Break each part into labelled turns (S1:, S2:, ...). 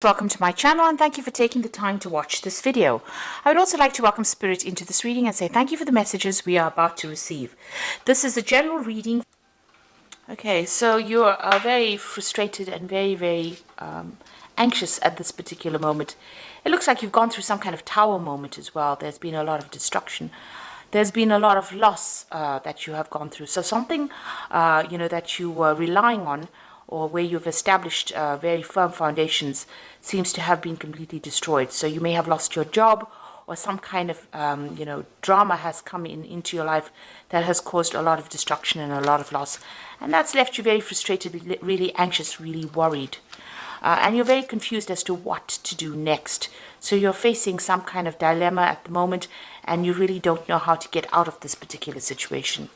S1: Welcome to my channel and thank you for taking the time to watch this video. I would also like to welcome Spirit into this reading and say thank you for the messages we are about to receive. This is a general reading. Okay, so you're very frustrated and very anxious at this particular moment. It looks like you've gone through some kind of tower moment as well. There's been a lot of destruction. There's been a lot of loss that you have gone through. So something, that you were relying on, or where you've established very firm foundations, seems to have been completely destroyed. So you may have lost your job, or some kind of, drama has come into your life that has caused a lot of destruction and a lot of loss. And that's left you very frustrated, really anxious, really worried. And you're very confused as to what to do next. So you're facing some kind of dilemma at the moment, and you really don't know how to get out of this particular situation.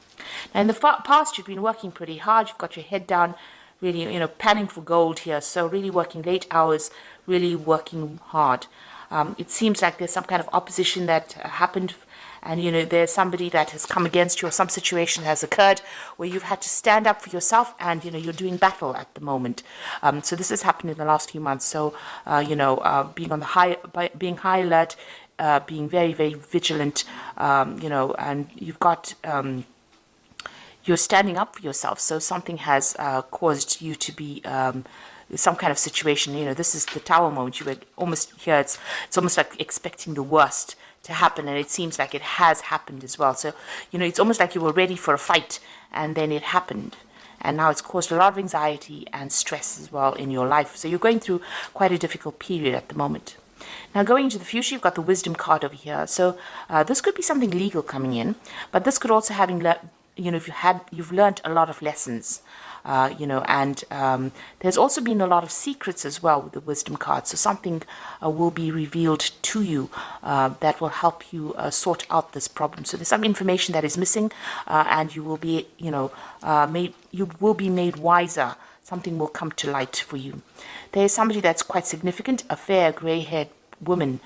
S1: Now, in the past, you've been working pretty hard. You've got your head down, really, panning for gold here. So really working late hours, really working hard. It seems like there's some kind of opposition that happened, and there's somebody that has come against you, or some situation has occurred where you've had to stand up for yourself, and you're doing battle at the moment. So this has happened in the last few months. So being on the being high alert, being very vigilant, and you've got you're standing up for yourself. So something has caused you to be some kind of situation. This is the tower moment. You were almost here. It's almost like expecting the worst to happen, and it seems like it has happened as well. So it's almost like you were ready for a fight, and then it happened, and now it's caused a lot of anxiety and stress as well in your life. So you're going through quite a difficult period at the moment. Now, going into the future, you've got the wisdom card over here. So this could be something legal coming in, but this could also you've learned a lot of lessons. And there's also been a lot of secrets as well with the wisdom card. So something will be revealed to you that will help you sort out this problem. So there's some information that is missing, and you will be, made wiser. Something will come to light for you. There is somebody that's quite significant, a fair gray-haired woman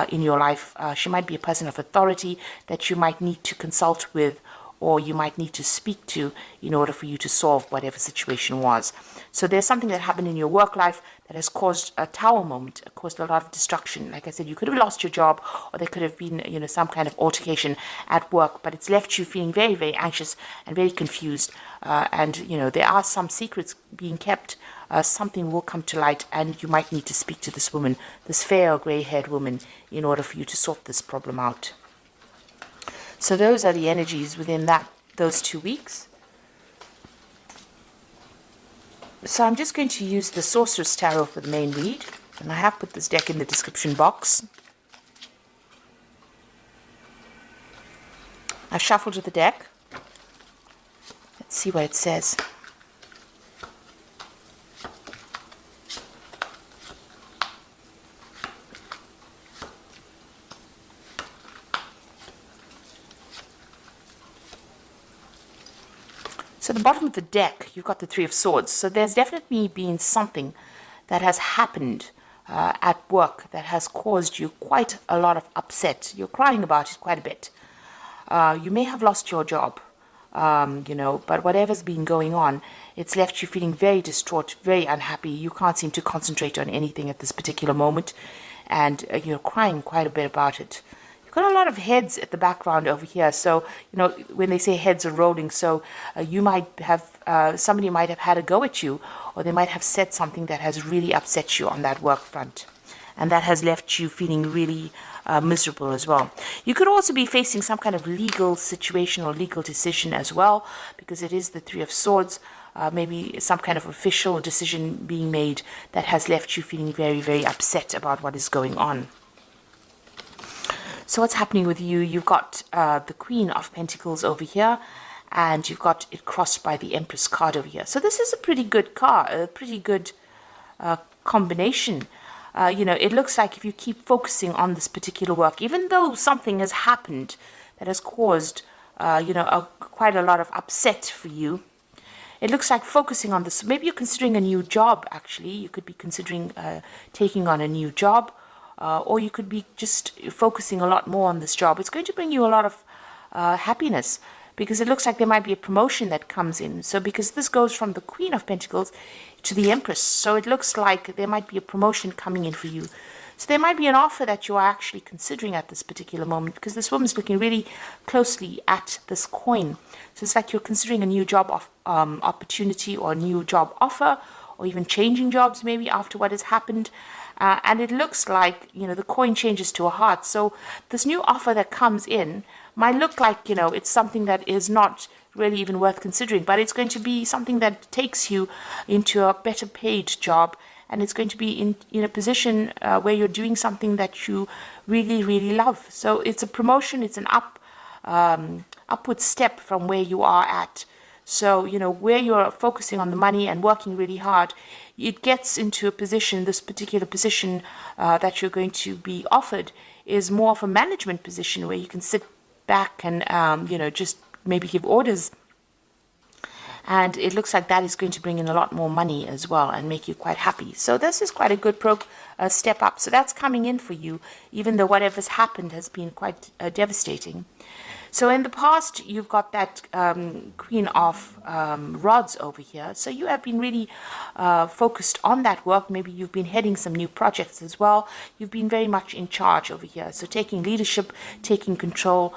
S1: in your life. She might be a person of authority that you might need to consult with, or you might need to speak to in order for you to solve whatever situation was. So there's something that happened in your work life that has caused a tower moment, caused a lot of destruction. Like I said, you could have lost your job, or there could have been, some kind of altercation at work, but it's left you feeling very anxious and very confused. And there are some secrets being kept. Something will come to light, and you might need to speak to this woman, this fair gray-haired woman, in order for you to sort this problem out. So those are the energies within those 2 weeks. So I'm just going to use the Sorcerer's Tarot for the main read. And I have put this deck in the description box. I've shuffled the deck. Let's see what it says. So at the bottom of the deck, you've got the Three of Swords. So there's definitely been something that has happened at work that has caused you quite a lot of upset. You're crying about it quite a bit. You may have lost your job, but whatever's been going on, it's left you feeling very distraught, very unhappy. You can't seem to concentrate on anything at this particular moment, and you're crying quite a bit about it. Got a lot of heads at the background over here. So, when they say heads are rolling, so you might have, somebody might have had a go at you, or they might have said something that has really upset you on that work front. And that has left you feeling really miserable as well. You could also be facing some kind of legal situation or legal decision as well, because it is the Three of Swords. Maybe some kind of official decision being made that has left you feeling very upset about what is going on. So what's happening with you? You've got the Queen of Pentacles over here, and you've got it crossed by the Empress card over here. So this is a pretty good card, a pretty good combination. It looks like if you keep focusing on this particular work, even though something has happened that has caused, quite a lot of upset for you, it looks like focusing on this. Maybe you're considering a new job, actually. You could be considering taking on a new job. Or you could be just focusing a lot more on this job. It's going to bring you a lot of happiness. because it looks like there might be a promotion that comes in. So because this goes from the Queen of Pentacles to the Empress, so it looks like there might be a promotion coming in for you. So there might be an offer that you are actually considering at this particular moment, because this woman's looking really closely at this coin. So it's like you're considering a new job opportunity, or a new job offer, or even changing jobs maybe after what has happened. And it looks like, the coin changes to a heart. So this new offer that comes in might look like, it's something that is not really even worth considering, but it's going to be something that takes you into a better paid job, and it's going to be in a position where you're doing something that you really, really love. So it's a promotion, it's an upward step from where you are at. So, where you're focusing on the money and working really hard, it gets into a position, this particular position that you're going to be offered is more of a management position, where you can sit back and, just maybe give orders. And it looks like that is going to bring in a lot more money as well and make you quite happy. So this is quite a good step up. So that's coming in for you, even though whatever's happened has been quite devastating. So in the past, you've got that Queen of Rods over here. So you have been really focused on that work. Maybe you've been heading some new projects as well. You've been very much in charge over here. So taking leadership, taking control,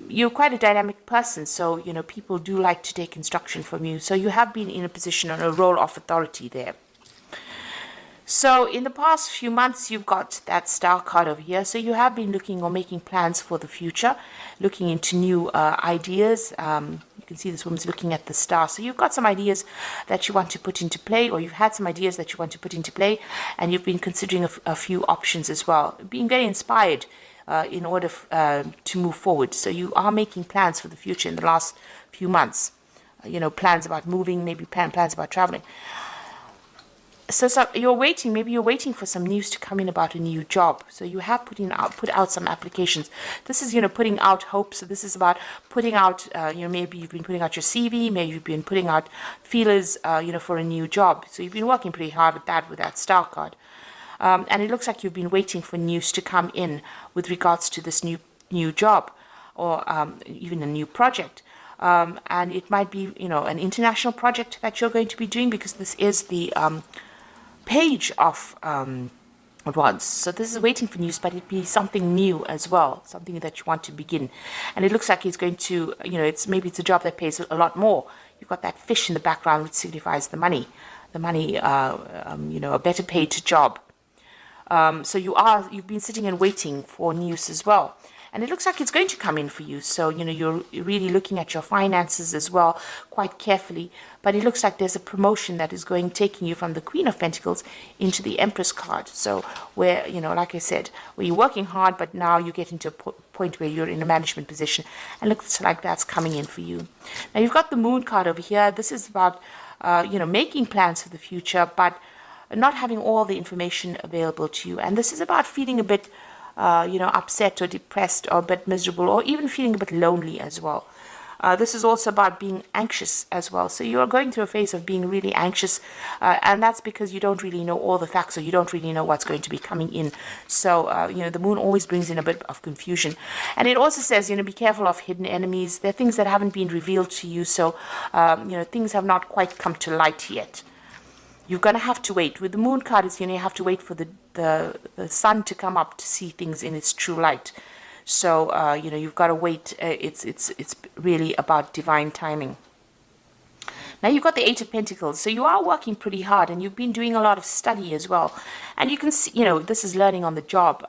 S1: you're quite a dynamic person, so people do like to take instruction from you. So you have been in a position on a role of authority there. So in the past few months, you've got that Star card over here. So you have been looking or making plans for the future, looking into new ideas. You can see this woman's looking at the Star. So you've got some ideas that you want to put into play, or you've had some ideas that you want to put into play, and you've been considering a few options as well, being very inspired in order to move forward. So you are making plans for the future in the last few months. Plans about moving, maybe plans about traveling. So you're waiting, maybe you're waiting for some news to come in about a new job. So you have put out some applications. This is, putting out hope. So this is about putting out, maybe you've been putting out your CV, maybe you've been putting out feelers, for a new job. So you've been working pretty hard at that with that Star card. And it looks like you've been waiting for news to come in with regards to this new job, or even a new project. And it might be, an international project that you're going to be doing, because this is the Page of Wands. So this is waiting for news, but it'd be something new as well, something that you want to begin. And it looks like he's going to, maybe it's a job that pays a lot more. You've got that fish in the background, which signifies the money, a better paid job. So you've been sitting and waiting for news as well. And it looks like it's going to come in for you. So, you're really looking at your finances as well quite carefully. But it looks like there's a promotion that is taking you from the Queen of Pentacles into the Empress card. So where, like I said, where you're working hard, but now you get into a point where you're in a management position. And it looks like that's coming in for you. Now you've got the Moon card over here. This is about, making plans for the future, but not having all the information available to you. And this is about feeling a bit, upset or depressed or a bit miserable, or even feeling a bit lonely as well. This is also about being anxious as well. So you're going through a phase of being really anxious, and that's because you don't really know all the facts, or you don't really know what's going to be coming in. So, the Moon always brings in a bit of confusion. And it also says, be careful of hidden enemies. There are things that haven't been revealed to you, so, things have not quite come to light yet. You're going to have to wait. With the Moon card, it's, you have to wait for the sun to come up to see things in its true light. So, you've got to wait. It's really about divine timing. Now you've got the Eight of Pentacles. So you are working pretty hard, and you've been doing a lot of study as well. And you can see, this is learning on the job.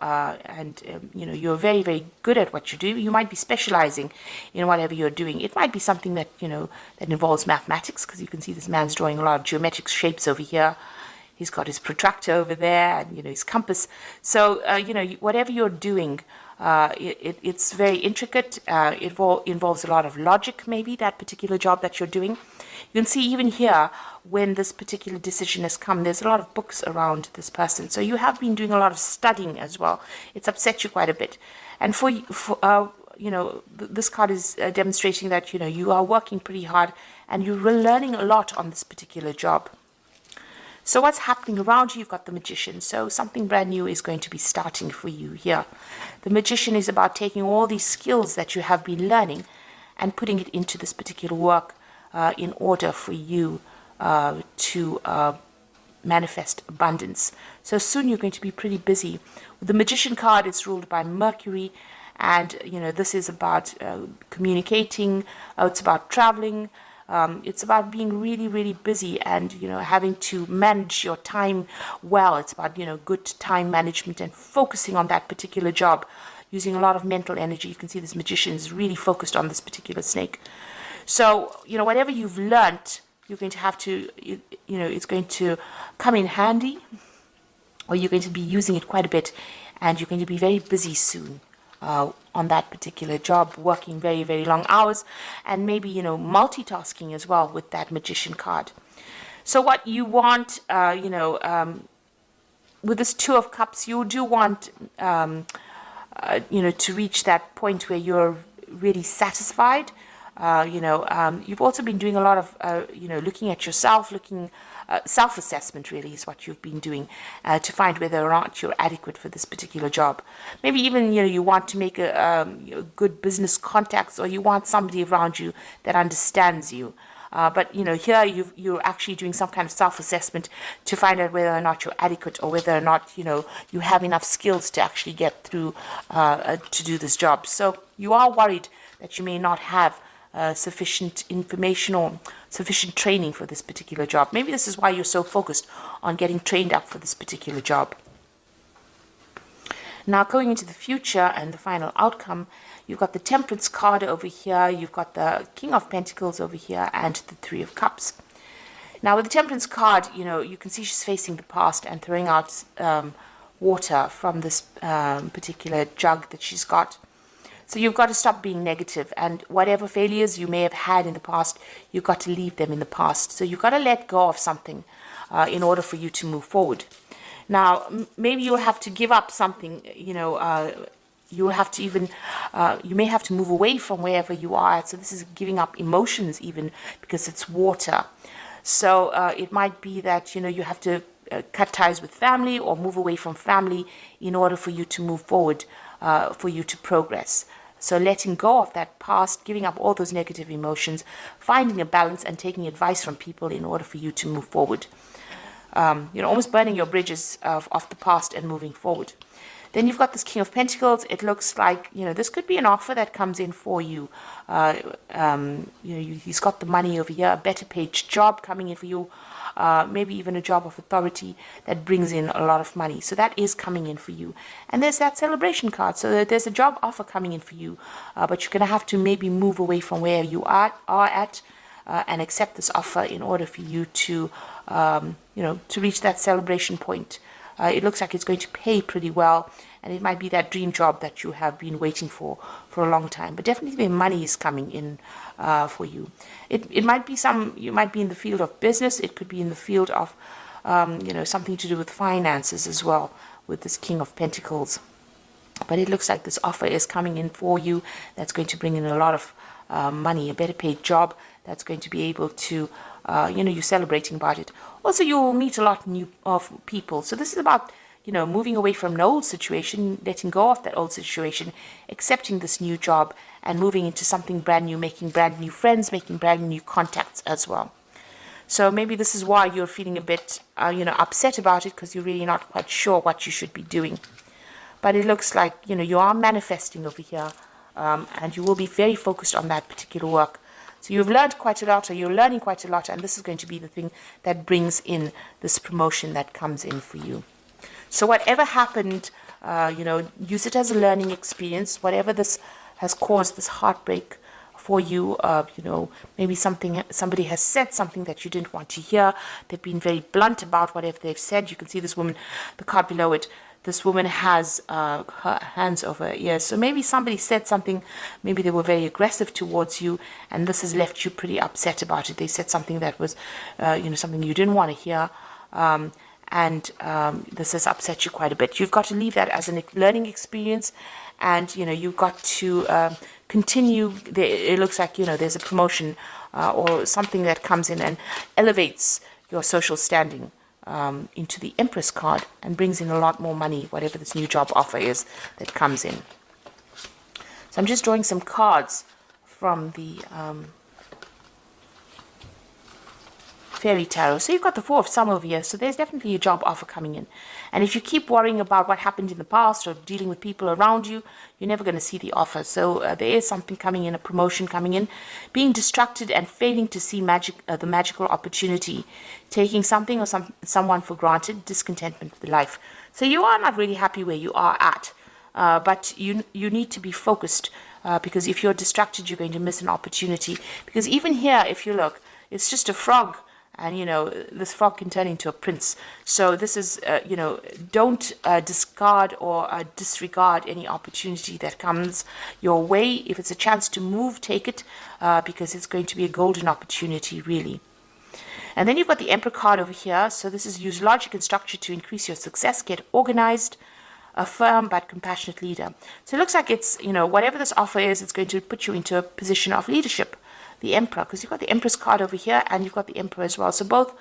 S1: You're very, very good at what you do. You might be specializing in whatever you're doing. It might be something that, that involves mathematics, because you can see this man's drawing a lot of geometric shapes over here. He's got his protractor over there, and, his compass. So, whatever you're doing, it's very intricate. It involves a lot of logic, maybe, that particular job that you're doing. You can see even here, when this particular decision has come, there's a lot of books around this person. So you have been doing a lot of studying as well. It's upset you quite a bit. And this card is demonstrating that, you are working pretty hard, and you're learning a lot on this particular job. So what's happening around you? You've got the Magician. So something brand new is going to be starting for you here. The Magician is about taking all these skills that you have been learning and putting it into this particular work in order for you to manifest abundance. So soon you're going to be pretty busy. With the Magician card, it's ruled by Mercury, and this is about communicating. It's about traveling. It's about being really, really busy and having to manage your time well. It's about good time management and focusing on that particular job, using a lot of mental energy. You can see this Magician is really focused on this particular snake. So whatever you've learnt, you're going to have to, it's going to come in handy, or you're going to be using it quite a bit, and you're going to be very busy soon on that particular job, working very, very long hours, and maybe, multitasking as well with that Magician card. So what you want, with this Two of Cups, you do want, to reach that point where you're really satisfied. You've also been doing a lot of, looking at yourself, self-assessment really is what you've been doing to find whether or not you're adequate for this particular job. Maybe even, you want to make a good business contacts, or you want somebody around you that understands you. But, here you're actually doing some kind of self-assessment to find out whether or not you're adequate, or whether or not, you have enough skills to actually get through to do this job. So you are worried that you may not have sufficient information or sufficient training for this particular job. Maybe this is why you're so focused on getting trained up for this particular job. Now, going into the future and the final outcome, you've got the Temperance card over here, you've got the King of Pentacles over here, and the Three of Cups. Now, with the Temperance card, you can see she's facing the past and throwing out water from this particular jug that she's got. So you've got to stop being negative, and whatever failures you may have had in the past, you've got to leave them in the past. So you've got to let go of something in order for you to move forward. Now, maybe you'll have to give up something, you'll have to even, you may have to move away from wherever you are. So this is giving up emotions even, because it's water. So it might be that, you have to cut ties with family or move away from family in order for you to move forward, for you to progress. So letting go of that past, giving up all those negative emotions, finding a balance and taking advice from people in order for you to move forward. Almost burning your bridges of the past and moving forward. Then you've got this King of Pentacles. It looks like, this could be an offer that comes in for you. He's got the money over here, a better paid job coming in for you. Maybe even a job of authority that brings in a lot of money. So that is coming in for you. And there's that Celebration card. So there's a job offer coming in for you. But you're going to have to maybe move away from where you are at and accept this offer in order for you to, to reach that celebration point. It looks like it's going to pay pretty well. And it might be that dream job that you have been waiting for a long time. But definitely the money is coming in for you. It might be you might be in the field of business. It could be in the field of, something to do with finances as well, with this King of Pentacles. But it looks like this offer is coming in for you. That's going to bring in a lot of money, a better paid job. That's going to be able to, you're celebrating about it. Also, you'll meet a lot of people. So this is about, moving away from an old situation, letting go of that old situation, accepting this new job, and moving into something brand new, making brand new friends, making brand new contacts as well. So maybe this is why you're feeling a bit, upset about it, because you're really not quite sure what you should be doing. But it looks like, you are manifesting over here, and you will be very focused on that particular work. So you've learned quite a lot, or you're learning quite a lot, and this is going to be the thing that brings in this promotion that comes in for you. So whatever happened, use it as a learning experience. Whatever this has caused, this heartbreak for you, maybe somebody has said something that you didn't want to hear. They've been very blunt about whatever they've said. You can see this woman, the card below it. This woman has her hands over her ears. So maybe somebody said something, maybe they were very aggressive towards you, and this has left you pretty upset about it. They said something that was, something you didn't want to hear. And this has upset you quite a bit. You've got to leave that as a learning experience, and you've got to continue. It looks like there's a promotion or something that comes in and elevates your social standing into the Empress card and brings in a lot more money, whatever this new job offer is that comes in. So I'm just drawing some cards from the Fairy Tarot. So you've got the Four of Some over here, so there's definitely a job offer coming in. And if you keep worrying about what happened in the past or dealing with people around you, you're never going to see the offer. So there is something coming in, a promotion coming in. Being distracted and failing to see the magical opportunity, taking something or someone for granted, discontentment with life. So you are not really happy where you are at, but you need to be focused, because if you're distracted, you're going to miss an opportunity. Because even here, if you look, it's just a frog. And, you know, this frog can turn into a prince. So this is, you know, don't discard or disregard any opportunity that comes your way. If it's a chance to move, take it, because it's going to be a golden opportunity, really. And then you've got the Emperor card over here. So this is use logic and structure to increase your success. Get organized, a firm but compassionate leader. So it looks like it's, you know, whatever this offer is, it's going to put you into a position of leadership. The Emperor, because you've got the Empress card over here and you've got the Emperor as well. So both,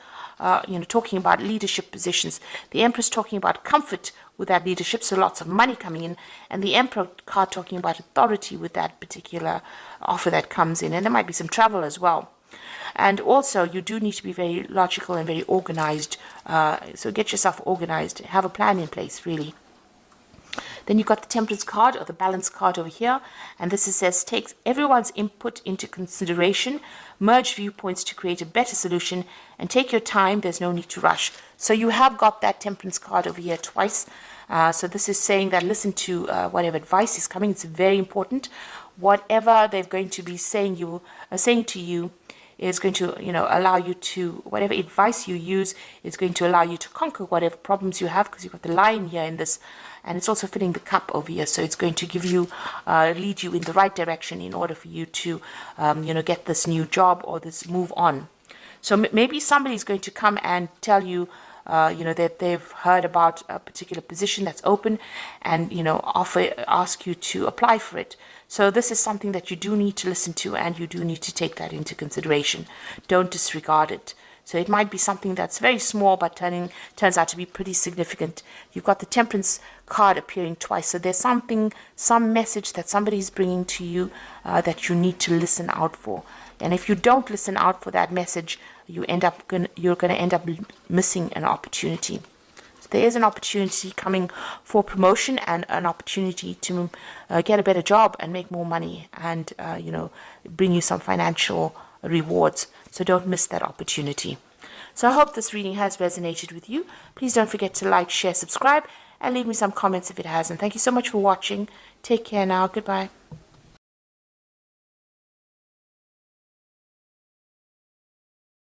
S1: you know, talking about leadership positions. The Empress talking about comfort with that leadership, so lots of money coming in. And the Emperor card talking about authority with that particular offer that comes in. And there might be some travel as well. And also, you do need to be very logical and very organized. So get yourself organized. Have a plan in place, really. Then you've got the Temperance card or the Balance card over here. And this says, takes everyone's input into consideration, merge viewpoints to create a better solution, and take your time. There's no need to rush. So you have got that Temperance card over here twice. So this is saying that listen to whatever advice is coming. It's very important. Whatever they're going to be saying to you is going to, you know, allow you to, whatever advice you use is going to allow you to conquer whatever problems you have, because you've got the Lion here in this, and it's also filling the cup over here. So it's going to give you, lead you in the right direction in order for you to, you know, get this new job or this move on. So maybe somebody's going to come and tell you, you know, that they've heard about a particular position that's open and, you know, ask you to apply for it. So this is something that you do need to listen to, and you do need to take that into consideration. Don't disregard it. So it might be something that's very small, but turns out to be pretty significant. You've got the Temperance card appearing twice. So there's some message that somebody's bringing to you that you need to listen out for. And if you don't listen out for that message, you're going to end up missing an opportunity. So there is an opportunity coming for promotion and an opportunity to get a better job and make more money and, you know, bring you some financial rewards. So don't miss that opportunity. So I hope this reading has resonated with you. Please don't forget to like, share, subscribe, and leave me some comments if it has. And thank you so much for watching. Take care now. Goodbye.